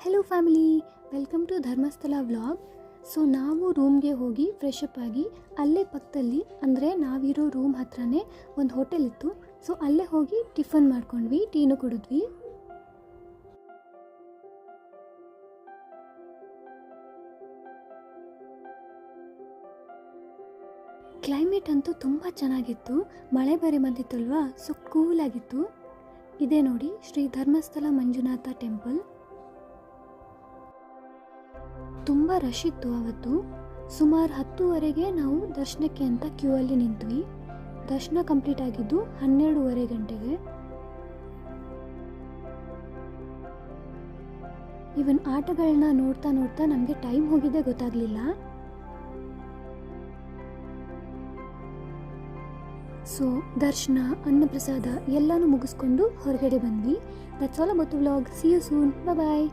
Hello family, welcome to Dharmasthala vlog. So ನಾವು ರೂಮ್ಗೆ ಹೋಗಿ ಫ್ರೆಶ್ ಅಪ್ ಆಗಿ ಅಲ್ಲೇ ಪಕ್ಕದಲ್ಲಿ ಅಂದರೆ ನಾವಿರೋ ರೂಮ್ ಹತ್ರನೇ ಒಂದು ಹೋಟೆಲ್ ಇತ್ತು. ಸೊ ಅಲ್ಲೇ ಹೋಗಿ ಟಿಫನ್ ಮಾಡ್ಕೊಂಡ್ವಿ, ಟೀನು ಕುಡಿದ್ವಿ. ಕ್ಲೈಮೇಟ್ ಅಂತೂ ತುಂಬ ಚೆನ್ನಾಗಿತ್ತು, ಮಳೆ ಬೇರೆ ಬಂದಿತ್ತಲ್ವಾ, ಸೊ ಕೂಲಾಗಿತ್ತು. ಇದೇ ನೋಡಿ ಶ್ರೀ ಧರ್ಮಸ್ಥಳ ಮಂಜುನಾಥ ಟೆಂಪಲ್. ತುಂಬ ರಶ್ ಇತ್ತು ಅವತ್ತು. ಸುಮಾರು 10:30ಗೆ ನಾವು ದರ್ಶನಕ್ಕೆ ಅಂತ ಕ್ಯೂ ಅಲ್ಲಿ ನಿಂತ್ವಿ. ದರ್ಶನ ಕಂಪ್ಲೀಟ್ ಆಗಿದ್ದು 12:30 ಗಂಟೆಗೆ. ಇವನ್ ಆಟಗಳನ್ನ ನೋಡ್ತಾ ನೋಡ್ತಾ ನಮಗೆ ಟೈಮ್ ಹೋಗಿದ್ದೇ ಗೊತ್ತಾಗಲಿಲ್ಲ. ಸೊ ದರ್ಶನ, ಅನ್ನಪ್ರಸಾದ ಎಲ್ಲನೂ ಮುಗಿಸ್ಕೊಂಡು ಹೊರಗಡೆ ಬಂದ್ವಿ. That's all about the vlog. See you soon. Bye.